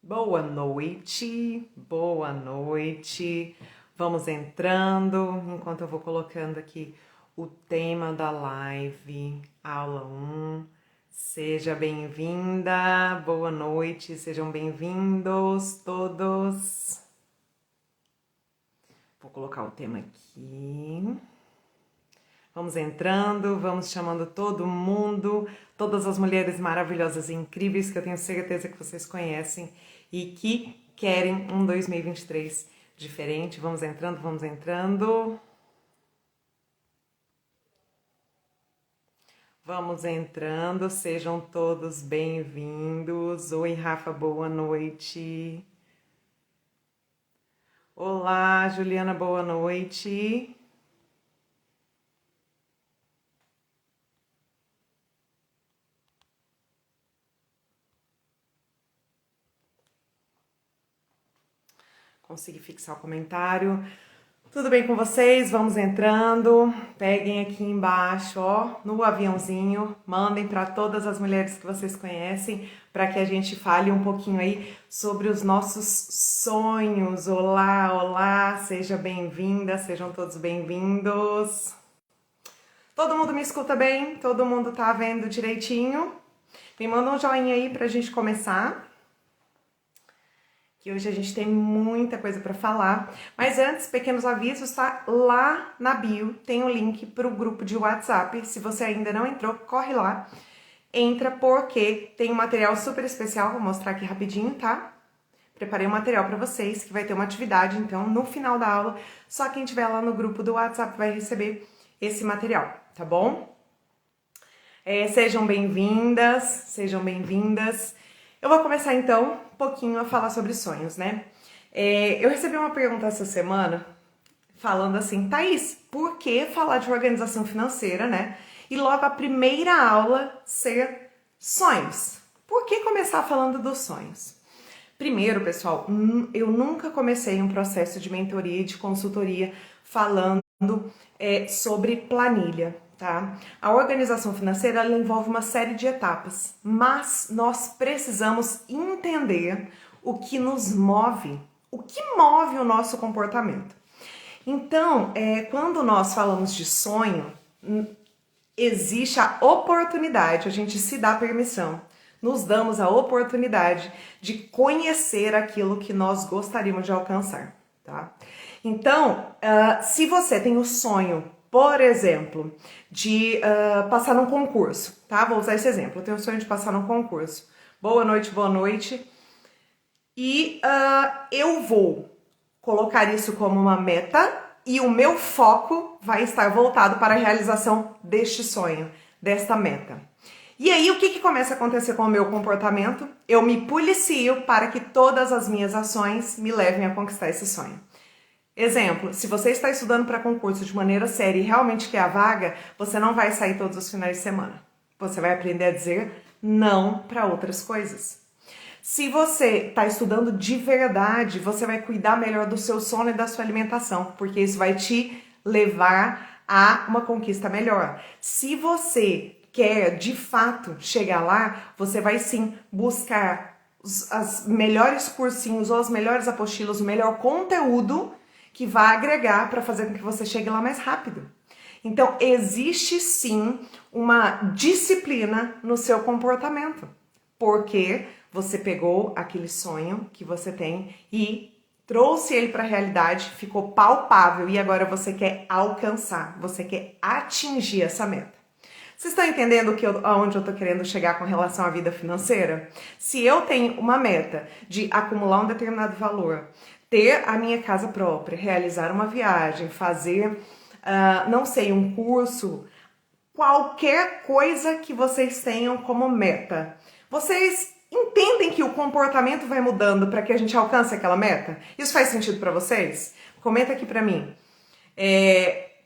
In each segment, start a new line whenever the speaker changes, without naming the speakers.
Boa noite, boa noite. Vamos entrando enquanto eu vou colocando aqui o tema da live, aula 1. Seja bem-vinda, boa noite, sejam bem-vindos todos. Vou colocar o tema aqui. Vamos entrando, vamos chamando todo mundo, todas as mulheres maravilhosas e incríveis que eu tenho certeza que vocês conhecem e que querem um 2023 diferente. Vamos entrando, vamos entrando. Vamos entrando, sejam todos bem-vindos. Oi, Rafa, boa noite. Olá, Juliana, boa noite. Consegui fixar o comentário. Tudo bem com vocês? Vamos entrando. Peguem aqui embaixo, ó, no aviãozinho. Mandem para todas as mulheres que vocês conhecem, para que a gente fale um pouquinho aí sobre os nossos sonhos. Olá, olá, seja bem-vinda, sejam todos bem-vindos. Todo mundo me escuta bem? Todo mundo tá vendo direitinho? Me manda um joinha aí pra gente começar. Que hoje a gente tem muita coisa para falar. Mas antes, pequenos avisos, tá? Lá na bio tem um link para o grupo de WhatsApp. Se você ainda não entrou, corre lá. Entra porque tem um material super especial, vou mostrar aqui rapidinho, tá? Preparei um material para vocês, que vai ter uma atividade, então, no final da aula, só quem estiver lá no grupo do WhatsApp vai receber esse material, tá bom? Sejam bem-vindas, sejam bem-vindas. Eu vou começar, então, um pouquinho a falar sobre sonhos, né? Eu recebi uma pergunta essa semana falando assim, Thaís, por que falar de organização financeira, né? E logo a primeira aula ser sonhos. Por que começar falando dos sonhos? Primeiro, pessoal, eu nunca comecei um processo de mentoria e de consultoria falando sobre planilha. Tá? A organização financeira ela envolve uma série de etapas, mas nós precisamos entender o que nos move, o que move o nosso comportamento. Então, quando nós falamos de sonho, existe a oportunidade, a gente se dá permissão, nos damos a oportunidade de conhecer aquilo que nós gostaríamos de alcançar. Tá? Então, se você tem o sonho, por exemplo, de passar num concurso, tá? Vou usar esse exemplo. Eu tenho o sonho de passar num concurso. Boa noite, boa noite. E eu vou colocar isso como uma meta e o meu foco vai estar voltado para a realização deste sonho, desta meta. E aí, o que começa a acontecer com o meu comportamento? Eu me policio para que todas as minhas ações me levem a conquistar esse sonho. Exemplo, se você está estudando para concurso de maneira séria e realmente quer a vaga, você não vai sair todos os finais de semana. Você vai aprender a dizer não para outras coisas. Se você está estudando de verdade, você vai cuidar melhor do seu sono e da sua alimentação, porque isso vai te levar a uma conquista melhor. Se você quer de fato chegar lá, você vai sim buscar os melhores cursinhos ou as melhores apostilas, o melhor conteúdo que vai agregar para fazer com que você chegue lá mais rápido. Então, existe sim uma disciplina no seu comportamento, porque você pegou aquele sonho que você tem e trouxe ele para a realidade, ficou palpável e agora você quer alcançar, você quer atingir essa meta. Vocês estão entendendo aonde eu estou querendo chegar com relação à vida financeira? Se eu tenho uma meta de acumular um determinado valor, ter a minha casa própria, realizar uma viagem, fazer, não sei, um curso, qualquer coisa que vocês tenham como meta. Vocês entendem que o comportamento vai mudando para que a gente alcance aquela meta? Isso faz sentido para vocês? Comenta aqui para mim.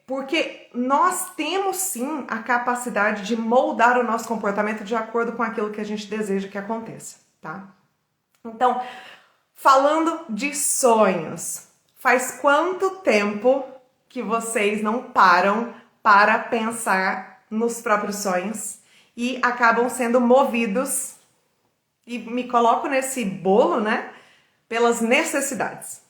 Porque nós temos sim a capacidade de moldar o nosso comportamento de acordo com aquilo que a gente deseja que aconteça, tá? Então, falando de sonhos, faz quanto tempo que vocês não param para pensar nos próprios sonhos e acabam sendo movidos? E me coloco nesse bolo, né? pelas necessidades.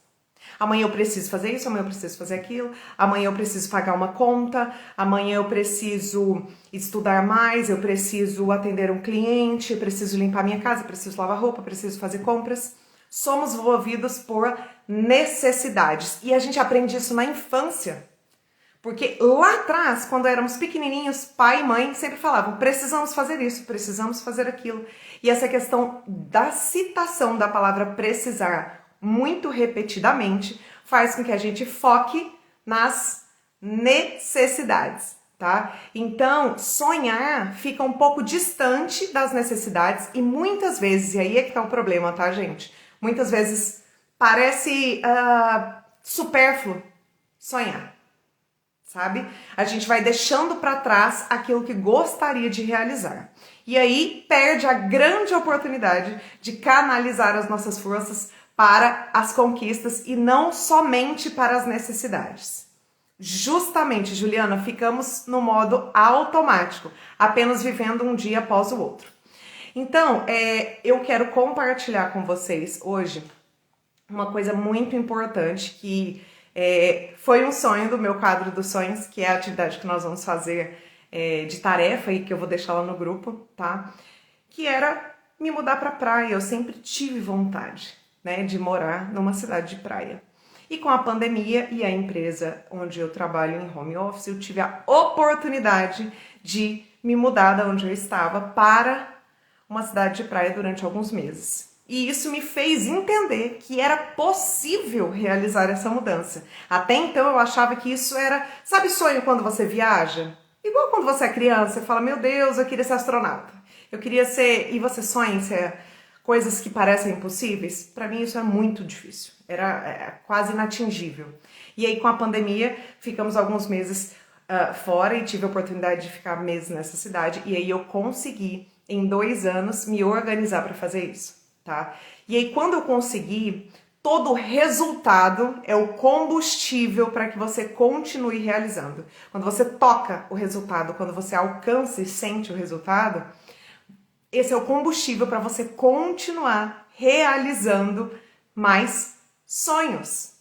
Amanhã eu preciso fazer isso, amanhã eu preciso fazer aquilo, amanhã eu preciso pagar uma conta, amanhã eu preciso estudar mais, eu preciso atender um cliente, eu preciso limpar minha casa, eu preciso lavar roupa, eu preciso fazer compras. Somos movidos por necessidades. E a gente aprende isso na infância. Porque lá atrás, quando éramos pequenininhos, pai e mãe sempre falavam, precisamos fazer isso, precisamos fazer aquilo. E essa questão da citação da palavra precisar muito repetidamente faz com que a gente foque nas necessidades, tá? Então, sonhar fica um pouco distante das necessidades e muitas vezes, e aí é que tá o problema, tá, gente? Muitas vezes parece supérfluo sonhar, sabe? A gente vai deixando para trás aquilo que gostaria de realizar. E aí perde a grande oportunidade de canalizar as nossas forças para as conquistas e não somente para as necessidades. Justamente, Juliana, ficamos no modo automático, apenas vivendo um dia após o outro. Então, eu quero compartilhar com vocês hoje uma coisa muito importante que foi um sonho do meu quadro dos sonhos, que é a atividade que nós vamos fazer de tarefa e que eu vou deixar lá no grupo, tá? Que era me mudar para praia. Eu sempre tive vontade, né, de morar numa cidade de praia. E com a pandemia e a empresa onde eu trabalho em home office, eu tive a oportunidade de me mudar da onde eu estava para uma cidade de praia durante alguns meses. E isso me fez entender que era possível realizar essa mudança. Até então eu achava que isso era, sabe, sonho quando você viaja? Igual quando você é criança, você fala, meu Deus, eu queria ser astronauta. Eu queria ser, e você sonha em ser coisas que parecem impossíveis? Para mim isso é muito difícil, era quase inatingível. E aí com a pandemia ficamos alguns meses fora e tive a oportunidade de ficar meses nessa cidade. E aí eu consegui, em 2 anos, me organizar para fazer isso, tá? E aí quando eu consegui, todo o resultado é o combustível para que você continue realizando. Quando você toca o resultado, quando você alcança e sente o resultado, esse é o combustível para você continuar realizando mais sonhos.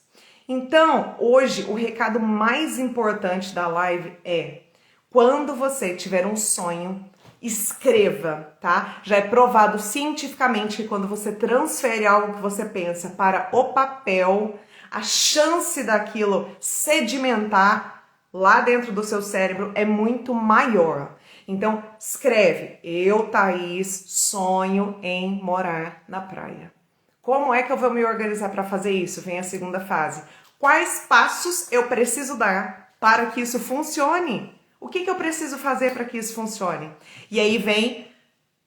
Então, hoje, o recado mais importante da live é: quando você tiver um sonho, escreva, tá? Já é provado cientificamente que quando você transfere algo que você pensa para o papel, a chance daquilo sedimentar lá dentro do seu cérebro é muito maior. Então, escreve, eu, Thaís, sonho em morar na praia. Como é que eu vou me organizar para fazer isso? Vem a segunda fase. Quais passos eu preciso dar para que isso funcione? O que eu preciso fazer para que isso funcione? E aí vem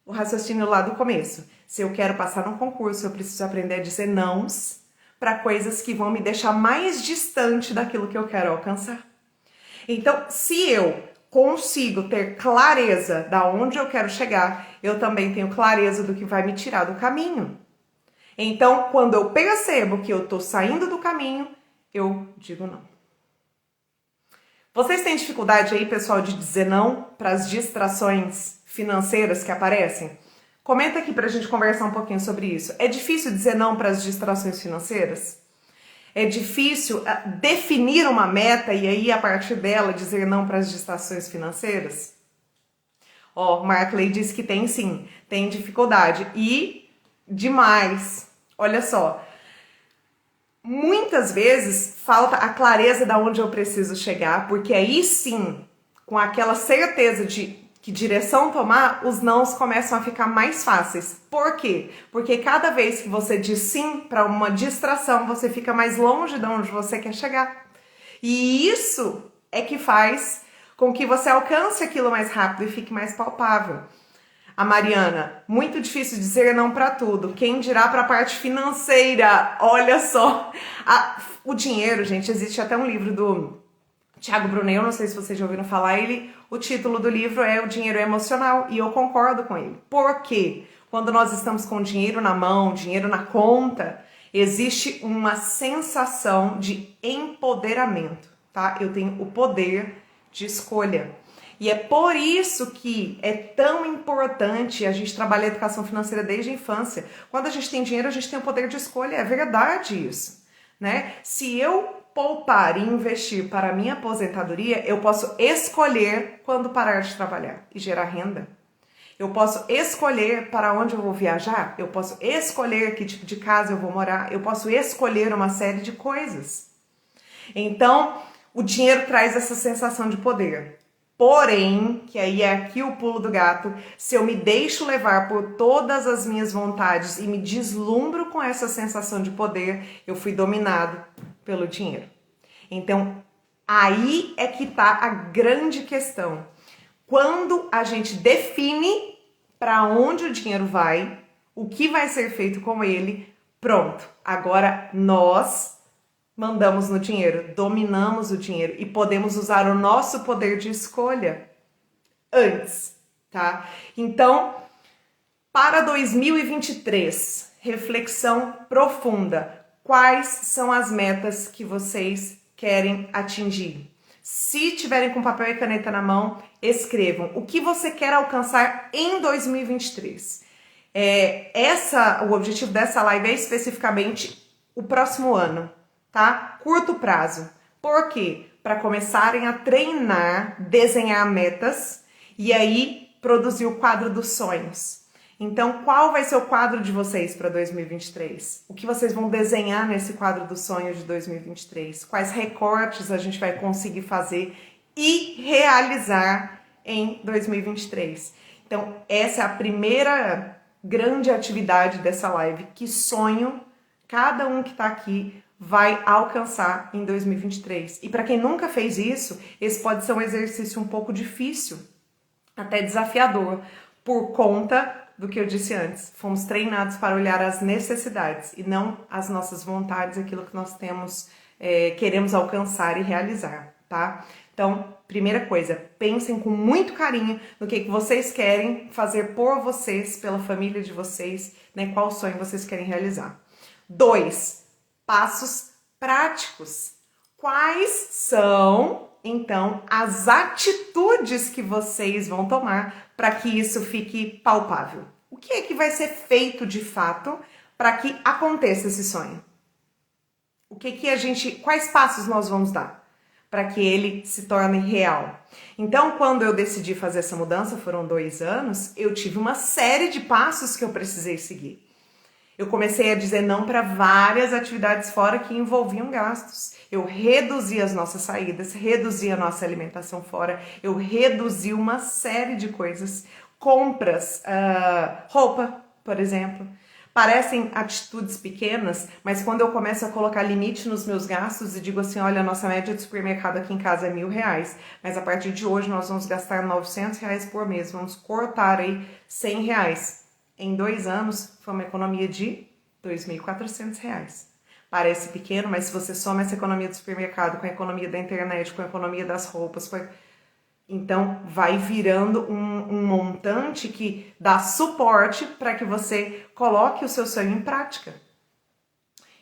o raciocínio lá do começo. Se eu quero passar num concurso, eu preciso aprender a dizer nãos para coisas que vão me deixar mais distante daquilo que eu quero alcançar. Então, se eu consigo ter clareza da onde eu quero chegar, eu também tenho clareza do que vai me tirar do caminho. Então, quando eu percebo que eu estou saindo do caminho, eu digo não. Vocês têm dificuldade aí, pessoal, de dizer não para as distrações financeiras que aparecem? Comenta aqui para a gente conversar um pouquinho sobre isso. É difícil dizer não para as distrações financeiras? É difícil definir uma meta e aí, a partir dela, dizer não para as distrações financeiras? Ó, Markley disse que tem sim, tem dificuldade. E demais. Olha só. Muitas vezes falta a clareza de onde eu preciso chegar, porque aí sim, com aquela certeza de que direção tomar, os nãos começam a ficar mais fáceis. Por quê? Porque cada vez que você diz sim para uma distração, você fica mais longe de onde você quer chegar. E isso é que faz com que você alcance aquilo mais rápido e fique mais palpável. A Mariana, muito difícil dizer não para tudo. Quem dirá para a parte financeira? Olha só. O dinheiro, gente, existe até um livro do Thiago Brunet, eu não sei se vocês já ouviram falar, o título do livro é O Dinheiro Emocional, e eu concordo com ele. Por quê? Quando nós estamos com dinheiro na mão, dinheiro na conta, existe uma sensação de empoderamento, tá? Eu tenho o poder de escolha. E é por isso que é tão importante a gente trabalhar a educação financeira desde a infância. Quando a gente tem dinheiro, a gente tem o poder de escolha. É verdade isso, né? Se eu poupar e investir para a minha aposentadoria, eu posso escolher quando parar de trabalhar e gerar renda. Eu posso escolher para onde eu vou viajar, eu posso escolher que tipo de casa eu vou morar, eu posso escolher uma série de coisas. Então, o dinheiro traz essa sensação de poder. Porém, que aí é aqui o pulo do gato, se eu me deixo levar por todas as minhas vontades e me deslumbro com essa sensação de poder, eu fui dominado pelo dinheiro. Então, aí é que tá a grande questão. Quando a gente define para onde o dinheiro vai, o que vai ser feito com ele, pronto. Agora nós mandamos no dinheiro, dominamos o dinheiro e podemos usar o nosso poder de escolha antes, tá? Então, para 2023, reflexão profunda. Quais são as metas que vocês querem atingir? Se tiverem com papel e caneta na mão, escrevam o que você quer alcançar em 2023. O objetivo dessa live é especificamente o próximo ano, tá? Curto prazo. Por quê? Para começarem a treinar, desenhar metas e aí produzir o quadro dos sonhos. Então, qual vai ser o quadro de vocês para 2023? O que vocês vão desenhar nesse quadro dos sonhos de 2023? Quais recortes a gente vai conseguir fazer e realizar em 2023? Então, essa é a primeira grande atividade dessa live. Que sonho cada um que está aqui vai alcançar em 2023? E para quem nunca fez isso, esse pode ser um exercício um pouco difícil, até desafiador, por conta do que eu disse antes. Fomos treinados para olhar as necessidades e não as nossas vontades, aquilo que nós temos, queremos alcançar e realizar, tá? Então, primeira coisa, pensem com muito carinho no que vocês querem fazer por vocês, pela família de vocês, né? Qual sonho vocês querem realizar. 2, passos práticos. Quais são, então, as atitudes que vocês vão tomar para que isso fique palpável? O que é que vai ser feito de fato para que aconteça esse sonho? Quais passos nós vamos dar para que ele se torne real? Então, quando eu decidi fazer essa mudança, foram 2 anos, eu tive uma série de passos que eu precisei seguir. Eu comecei a dizer não para várias atividades fora que envolviam gastos. Eu reduzi as nossas saídas, reduzi a nossa alimentação fora, eu reduzi uma série de coisas. Compras, roupa, por exemplo. Parecem atitudes pequenas, mas quando eu começo a colocar limite nos meus gastos e digo assim, olha, a nossa média de supermercado aqui em casa é R$1.000, mas a partir de hoje nós vamos gastar R$900 por mês, vamos cortar aí R$100. Em 2 anos, foi uma economia de R$2.400. Parece pequeno, mas se você soma essa economia do supermercado com a economia da internet, com a economia das roupas, então vai virando um montante que dá suporte para que você coloque o seu sonho em prática.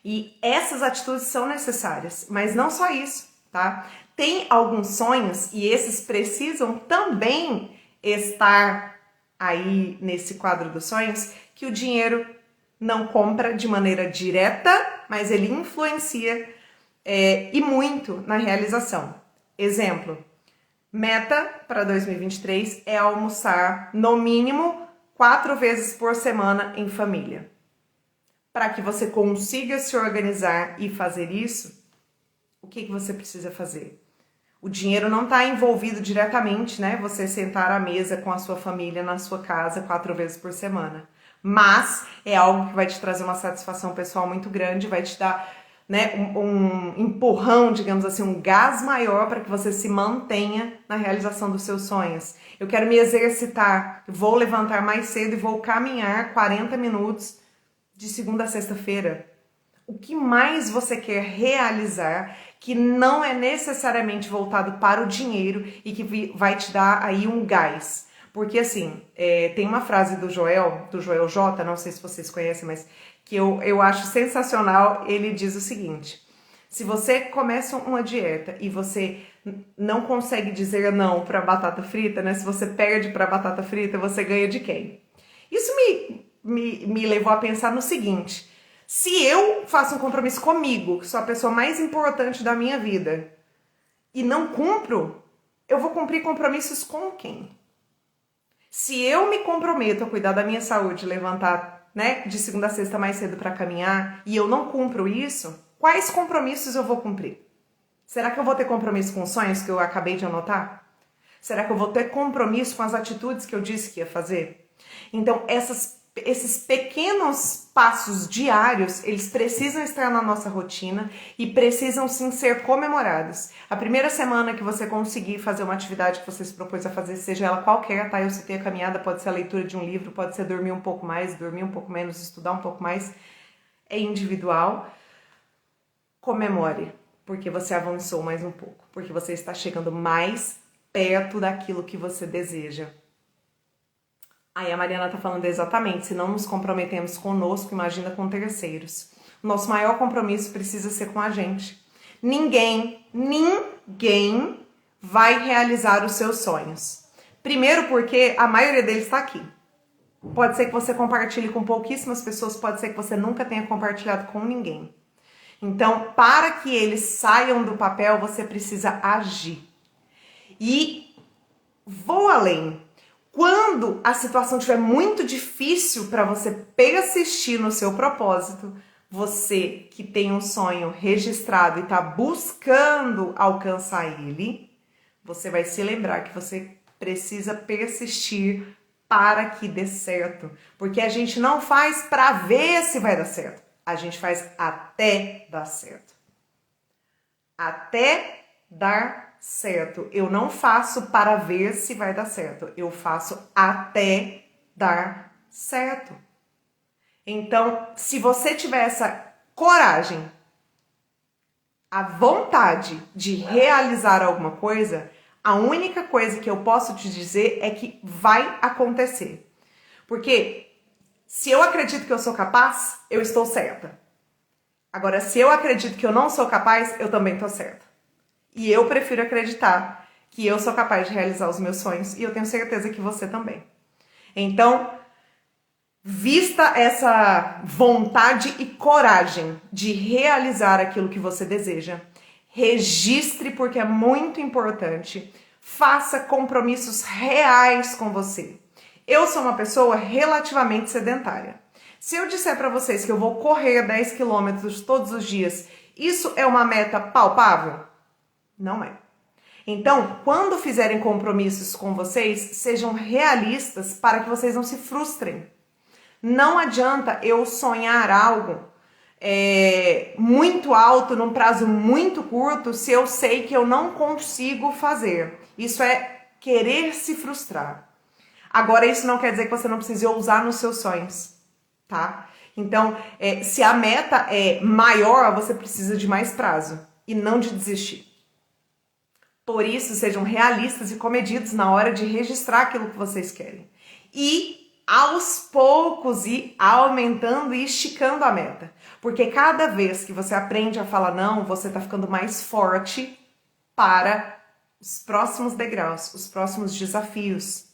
E essas atitudes são necessárias, mas não só isso, tá? Tem alguns sonhos e esses precisam também estar aí nesse quadro dos sonhos, que o dinheiro não compra de maneira direta, mas ele influencia e muito na realização. Exemplo, meta para 2023 é almoçar no mínimo 4 vezes por semana em família. Para que você consiga se organizar e fazer isso, o que você precisa fazer? O dinheiro não está envolvido diretamente, né? Você sentar à mesa com a sua família na sua casa 4 vezes por semana. Mas é algo que vai te trazer uma satisfação pessoal muito grande, vai te dar, né, um empurrão, digamos assim, um gás maior para que você se mantenha na realização dos seus sonhos. Eu quero me exercitar, vou levantar mais cedo e vou caminhar 40 minutos de segunda a sexta-feira. O que mais você quer realizar que não é necessariamente voltado para o dinheiro e que vai te dar aí um gás? Porque assim, tem uma frase do Joel J, não sei se vocês conhecem, mas que eu acho sensacional. Ele diz o seguinte: se você começa uma dieta e você não consegue dizer não para batata frita, né? Se você perde para batata frita, você ganha de quem? Isso me levou a pensar no seguinte: se eu faço um compromisso comigo, que sou a pessoa mais importante da minha vida, e não cumpro, eu vou cumprir compromissos com quem? Se eu me comprometo a cuidar da minha saúde, levantar, né, de segunda a sexta mais cedo para caminhar, e eu não cumpro isso, quais compromissos eu vou cumprir? Será que eu vou ter compromisso com os sonhos que eu acabei de anotar? Será que eu vou ter compromisso com as atitudes que eu disse que ia fazer? Então, esses pequenos passos diários, eles precisam estar na nossa rotina e precisam sim ser comemorados. A primeira semana que você conseguir fazer uma atividade que você se propôs a fazer, seja ela qualquer, tá? Eu citei a caminhada, pode ser a leitura de um livro, pode ser dormir um pouco mais, dormir um pouco menos, estudar um pouco mais. É individual. Comemore, porque você avançou mais um pouco, porque você está chegando mais perto daquilo que você deseja. Aí a Mariana tá falando exatamente, se não nos comprometemos conosco, imagina com terceiros. Nosso maior compromisso precisa ser com a gente. Ninguém vai realizar os seus sonhos. Primeiro porque a maioria deles está aqui. Pode ser que você compartilhe com pouquíssimas pessoas, pode ser que você nunca tenha compartilhado com ninguém. Então, para que eles saiam do papel, você precisa agir. E vou além. Quando a situação estiver muito difícil para você persistir no seu propósito, você que tem um sonho registrado e está buscando alcançar ele, você vai se lembrar que você precisa persistir para que dê certo. Porque a gente não faz para ver se vai dar certo. A gente faz até dar certo. Até dar certo. Eu não faço para ver se vai dar certo. Eu faço até dar certo. Então, se você tiver essa coragem, a vontade de realizar alguma coisa, a única coisa que eu posso te dizer é que vai acontecer. Porque se eu acredito que eu sou capaz, eu estou certa. Agora, se eu acredito que eu não sou capaz, eu também estou certa. E eu prefiro acreditar que eu sou capaz de realizar os meus sonhos e eu tenho certeza que você também. Então, vista essa vontade e coragem de realizar aquilo que você deseja. Registre porque é muito importante. Faça compromissos reais com você. Eu sou uma pessoa relativamente sedentária. Se eu disser para vocês que eu vou correr 10 quilômetros todos os dias, isso é uma meta palpável? Não é. Então, quando fizerem compromissos com vocês, sejam realistas para que vocês não se frustrem. Não adianta eu sonhar algo muito alto, num prazo muito curto, se eu sei que eu não consigo fazer. Isso é querer se frustrar. Agora, isso não quer dizer que você não precise ousar nos seus sonhos, tá? Então, se a meta é maior, você precisa de mais prazo e não de desistir. Por isso, sejam realistas e comedidos na hora de registrar aquilo que vocês querem. E aos poucos ir aumentando e esticando a meta. Porque cada vez que você aprende a falar não, você tá ficando mais forte para os próximos degraus, os próximos desafios,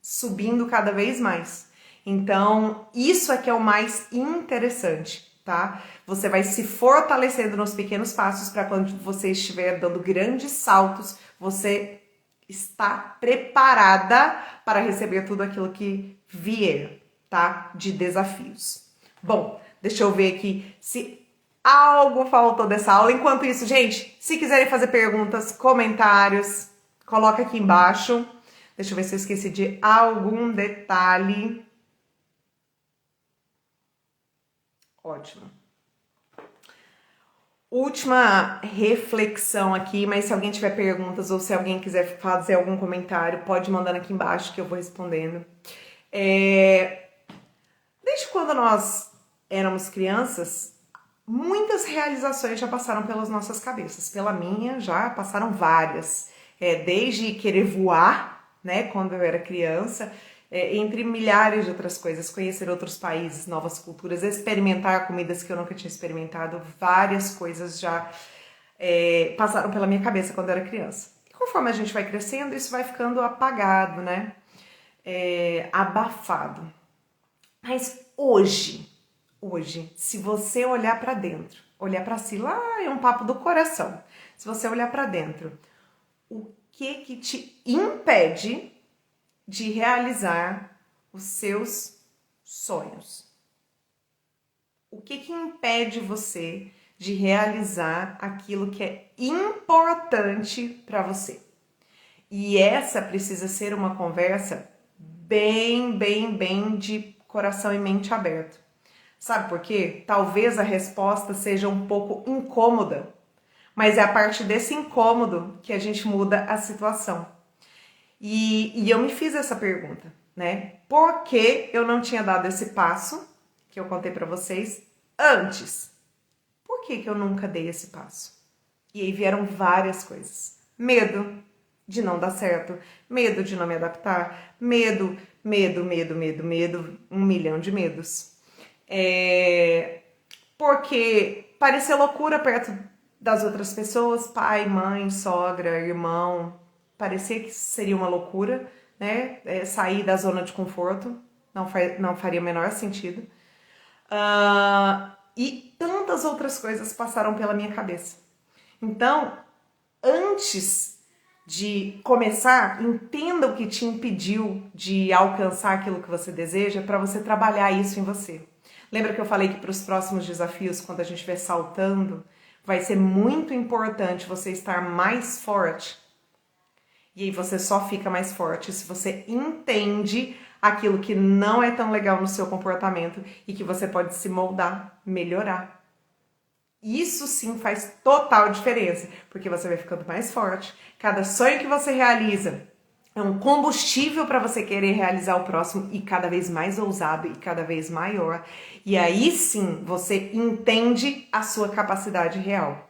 subindo cada vez mais. Então, isso é que é o mais interessante, tá? Você vai se fortalecendo nos pequenos passos para quando você estiver dando grandes saltos, você está preparada para receber tudo aquilo que vier, tá? De desafios. Bom, deixa eu ver aqui se algo faltou dessa aula. Enquanto isso, gente, se quiserem fazer perguntas, comentários, coloca aqui embaixo. Deixa eu ver se eu esqueci de algum detalhe. Ótimo. Última reflexão aqui, mas se alguém tiver perguntas ou se alguém quiser fazer algum comentário, pode mandar aqui embaixo que eu vou respondendo. Desde quando nós éramos crianças, muitas realizações já passaram pelas nossas cabeças. Pela minha, já passaram várias. Desde querer voar, né, quando eu era criança, entre milhares de outras coisas, conhecer outros países, novas culturas, experimentar comidas que eu nunca tinha experimentado, várias coisas já passaram pela minha cabeça quando eu era criança. E conforme a gente vai crescendo, isso vai ficando apagado, né? Abafado. Mas hoje, se você olhar para dentro, olhar para si, lá é um papo do coração. Se você olhar para dentro, o que te impede de realizar os seus sonhos? O que impede você de realizar aquilo que é importante para você? E essa precisa ser uma conversa bem de coração e mente aberto. Sabe por quê? Talvez a resposta seja um pouco incômoda, mas é a partir desse incômodo que a gente muda a situação. E eu me fiz essa pergunta, né? Por que eu não tinha dado esse passo, que eu contei pra vocês, antes? Por que eu nunca dei esse passo? E aí vieram várias coisas. Medo de não dar certo, medo de não me adaptar, medo, 1.000.000 de medos. Porque parecia loucura perto das outras pessoas, pai, mãe, sogra, irmão, parecia que seria uma loucura, né? Sair da zona de conforto, não faria o menor sentido. E tantas outras coisas passaram pela minha cabeça. Então, antes de começar, entenda o que te impediu de alcançar aquilo que você deseja para você trabalhar isso em você. Lembra que eu falei que para os próximos desafios, quando a gente estiver saltando, vai ser muito importante você estar mais forte? E aí você só fica mais forte se você entende aquilo que não é tão legal no seu comportamento e que você pode se moldar, melhorar. Isso sim faz total diferença, porque você vai ficando mais forte. Cada sonho que você realiza é um combustível para você querer realizar o próximo e cada vez mais ousado e cada vez maior. E aí sim você entende a sua capacidade real.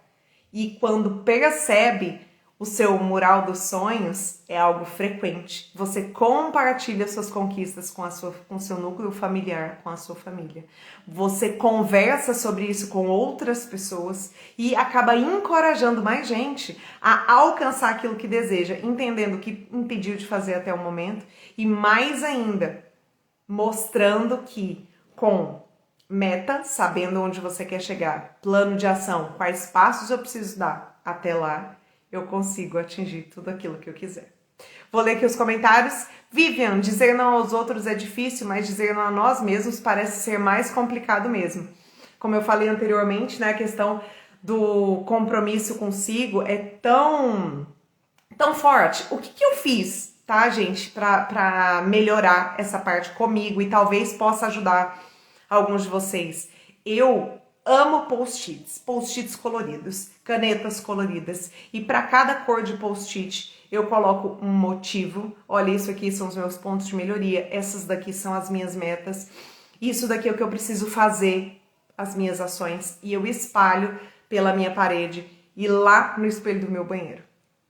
E quando percebe o seu mural dos sonhos, é algo frequente. Você compartilha suas conquistas com o seu núcleo familiar, com a sua família. Você conversa sobre isso com outras pessoas e acaba encorajando mais gente a alcançar aquilo que deseja, entendendo o que impediu de fazer até o momento e mais ainda, mostrando que com meta, sabendo onde você quer chegar, plano de ação, quais passos eu preciso dar até lá, eu consigo atingir tudo aquilo que eu quiser. Vou ler aqui os comentários. Vivian, dizer não aos outros é difícil, mas dizer não a nós mesmos parece ser mais complicado mesmo. Como eu falei anteriormente, né, a questão do compromisso consigo é tão forte. O que eu fiz, tá, gente, pra melhorar essa parte comigo e talvez possa ajudar alguns de vocês? Eu amo post-its coloridos, canetas coloridas. E para cada cor de post-it eu coloco um motivo. Olha, isso aqui são os meus pontos de melhoria. Essas daqui são as minhas metas. Isso daqui é o que eu preciso fazer, as minhas ações. E eu espalho pela minha parede e lá no espelho do meu banheiro.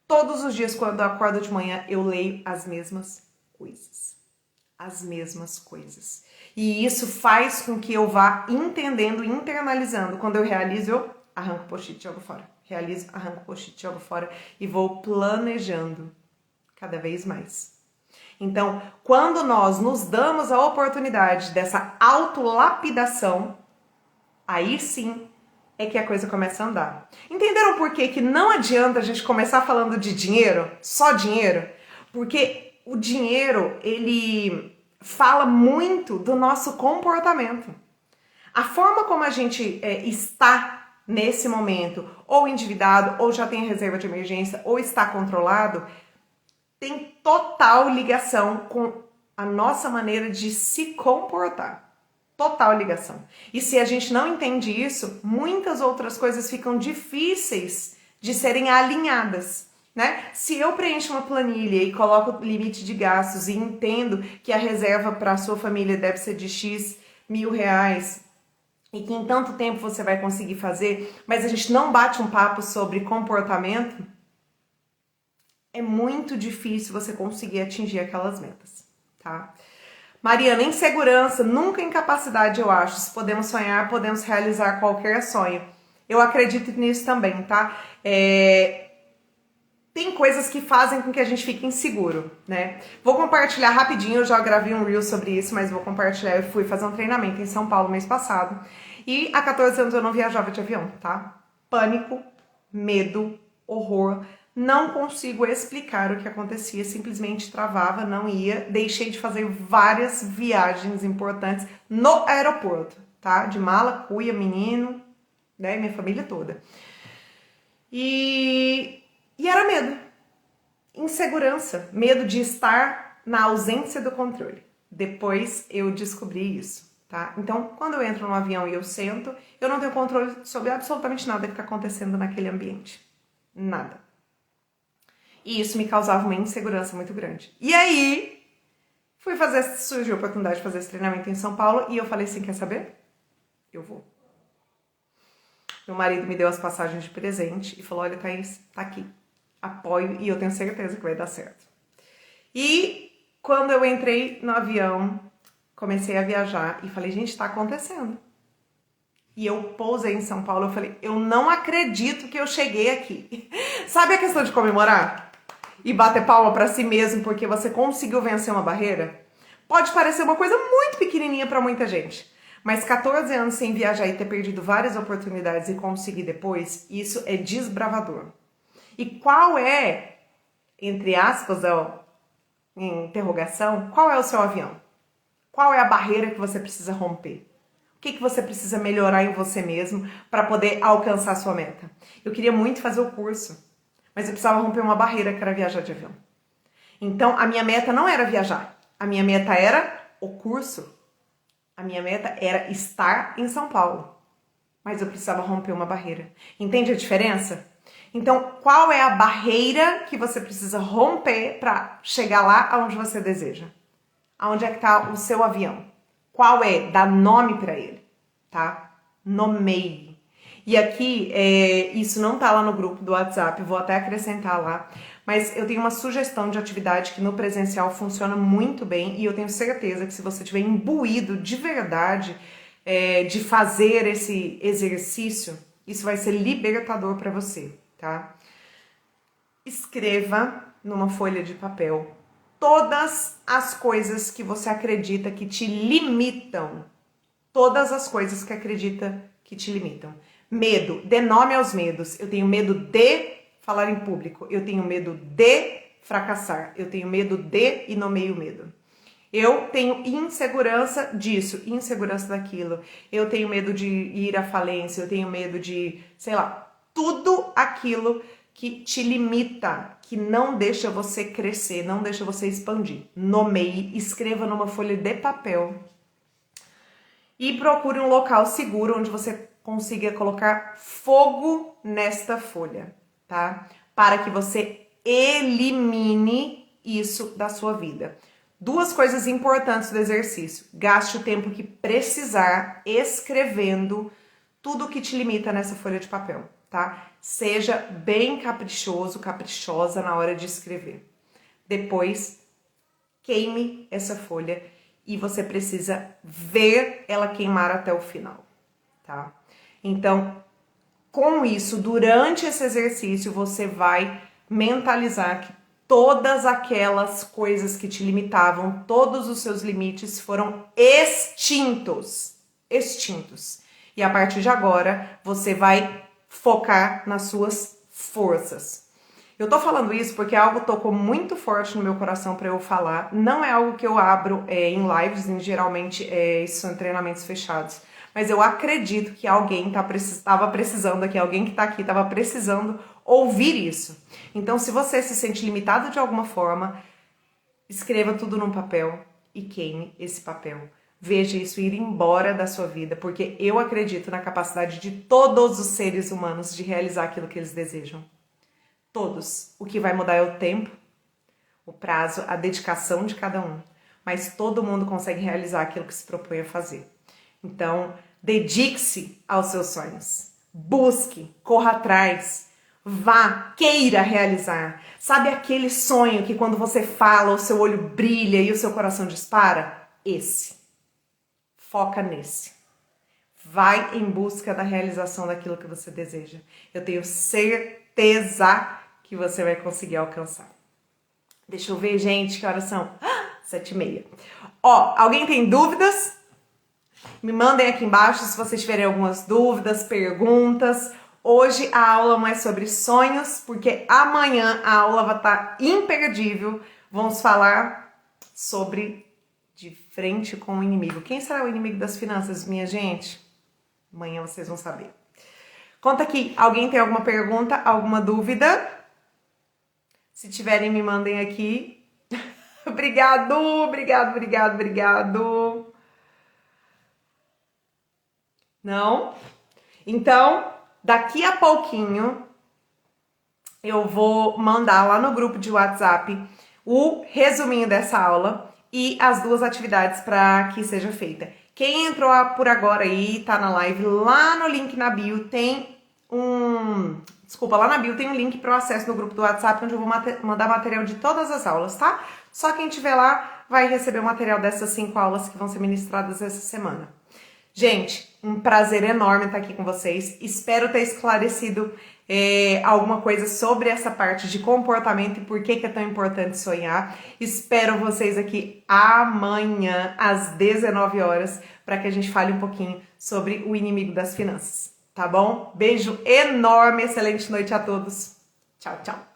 Todos os dias, quando eu acordo de manhã, eu leio as mesmas coisas. As mesmas coisas. E isso faz com que eu vá entendendo, internalizando. Quando eu realizo, eu arranco o post-it e jogo fora. Realizo, arranco o post-it e jogo fora. E vou planejando cada vez mais. Então, quando nós nos damos a oportunidade dessa autolapidação, aí sim é que a coisa começa a andar. Entenderam por que não adianta a gente começar falando de dinheiro? Só dinheiro? Porque o dinheiro, ele fala muito do nosso comportamento. A forma como a gente está nesse momento, ou endividado, ou já tem reserva de emergência, ou está controlado, tem total ligação com a nossa maneira de se comportar. Total ligação. E se a gente não entende isso, muitas outras coisas ficam difíceis de serem alinhadas. Né? Se eu preencho uma planilha e coloco limite de gastos e entendo que a reserva para a sua família deve ser de X mil reais e que em tanto tempo você vai conseguir fazer, mas a gente não bate um papo sobre comportamento, é muito difícil você conseguir atingir aquelas metas, tá? Mariana, insegurança, nunca incapacidade, eu acho. Se podemos sonhar, podemos realizar qualquer sonho. Eu acredito nisso também, tá? Tem coisas que fazem com que a gente fique inseguro, né? Vou compartilhar rapidinho, eu já gravei um reel sobre isso, mas vou compartilhar. Eu fui fazer um treinamento em São Paulo mês passado e há 14 anos eu não viajava de avião, tá? Pânico, medo, horror. Não consigo explicar o que acontecia, simplesmente travava, não ia. Deixei de fazer várias viagens importantes no aeroporto, tá? De mala, cuia, menino, né? Minha família toda. E era medo, insegurança, medo de estar na ausência do controle. Depois eu descobri isso, tá? Então, quando eu entro no avião e eu sento, eu não tenho controle sobre absolutamente nada que está acontecendo naquele ambiente. Nada. E isso me causava uma insegurança muito grande. E aí, surgiu a oportunidade de fazer esse treinamento em São Paulo e eu falei assim, quer saber? Eu vou. Meu marido me deu as passagens de presente e falou, olha, Thaís, tá aqui. Apoio e eu tenho certeza que vai dar certo. E quando eu entrei no avião, comecei a viajar e falei, gente, tá acontecendo. E eu pousei em São Paulo, eu falei, eu não acredito que eu cheguei aqui. Sabe a questão de comemorar? E bater palma pra si mesmo porque você conseguiu vencer uma barreira? Pode parecer uma coisa muito pequenininha pra muita gente. Mas 14 anos sem viajar e ter perdido várias oportunidades e conseguir depois, isso é desbravador. E qual é, entre aspas, interrogação, qual é o seu avião? Qual é a barreira que você precisa romper? O que você precisa melhorar em você mesmo para poder alcançar a sua meta? Eu queria muito fazer o curso, mas eu precisava romper uma barreira que era viajar de avião. Então, a minha meta não era viajar. A minha meta era o curso. A minha meta era estar em São Paulo. Mas eu precisava romper uma barreira. Entende a diferença? Então, qual é a barreira que você precisa romper para chegar lá aonde você deseja? Aonde é que está o seu avião? Qual é? Dá nome para ele, tá? Nomeie. E aqui, isso não tá lá no grupo do WhatsApp, vou até acrescentar lá, mas eu tenho uma sugestão de atividade que no presencial funciona muito bem e eu tenho certeza que se você tiver imbuído de verdade de fazer esse exercício, isso vai ser libertador para você, tá? Escreva numa folha de papel todas as coisas que você acredita que te limitam. Todas as coisas que acredita que te limitam. Medo, dê nome aos medos. Eu tenho medo de falar em público. Eu tenho medo de fracassar. Eu tenho medo de e nomeio o medo. Eu tenho insegurança disso, insegurança daquilo. Eu tenho medo de ir à falência. Eu tenho medo de, sei lá, tudo aquilo que te limita, que não deixa você crescer, não deixa você expandir. Nomeie, escreva numa folha de papel e procure um local seguro onde você consiga colocar fogo nesta folha, tá? Para que você elimine isso da sua vida. Duas coisas importantes do exercício. Gaste o tempo que precisar escrevendo tudo que te limita nessa folha de papel, tá? Seja bem caprichoso, caprichosa na hora de escrever. Depois, queime essa folha e você precisa ver ela queimar até o final, tá? Então, com isso, durante esse exercício, você vai mentalizar que todas aquelas coisas que te limitavam, todos os seus limites foram extintos. Extintos. E a partir de agora, você vai focar nas suas forças. Eu tô falando isso porque algo tocou muito forte no meu coração para eu falar. Não é algo que eu abro em lives, geralmente isso são treinamentos fechados. Mas eu acredito que alguém estava precisando aqui, alguém que tá aqui estava precisando ouvir isso. Então, se você se sente limitado de alguma forma, escreva tudo num papel e queime esse papel. Veja isso ir embora da sua vida, porque eu acredito na capacidade de todos os seres humanos de realizar aquilo que eles desejam. Todos. O que vai mudar é o tempo, o prazo, a dedicação de cada um. Mas todo mundo consegue realizar aquilo que se propõe a fazer. Então, dedique-se aos seus sonhos. Busque, corra atrás, vá, queira realizar. Sabe aquele sonho que quando você fala, o seu olho brilha e o seu coração dispara? Esse. Foca nesse. vai em busca da realização daquilo que você deseja. Eu tenho certeza que você vai conseguir alcançar. Deixa eu ver, gente, que horas são? 7h30. Ó, alguém tem dúvidas? Me mandem aqui embaixo se vocês tiverem algumas dúvidas, perguntas. Hoje a aula não é sobre sonhos, porque amanhã a aula vai estar imperdível. Vamos falar sobre de frente com o inimigo. Quem será o inimigo das finanças, minha gente? Amanhã vocês vão saber. Conta aqui, alguém tem alguma pergunta, alguma dúvida? Se tiverem, me mandem aqui. Obrigado. Não? Então, daqui a pouquinho, eu vou mandar lá no grupo de WhatsApp o resuminho dessa aula e as 2 atividades para que seja feita. Quem entrou por agora aí, tá na live, lá no link na bio tem lá na bio tem um link para o acesso no grupo do WhatsApp, onde eu vou mandar material de todas as aulas, tá? Só quem estiver lá vai receber o material dessas 5 aulas que vão ser ministradas essa semana. Gente, um prazer enorme estar aqui com vocês. Espero ter esclarecido alguma coisa sobre essa parte de comportamento e por que é tão importante sonhar. Espero vocês aqui amanhã, às 19 horas, para que a gente fale um pouquinho sobre o inimigo das finanças. Tá bom? Beijo enorme, excelente noite a todos. Tchau, tchau.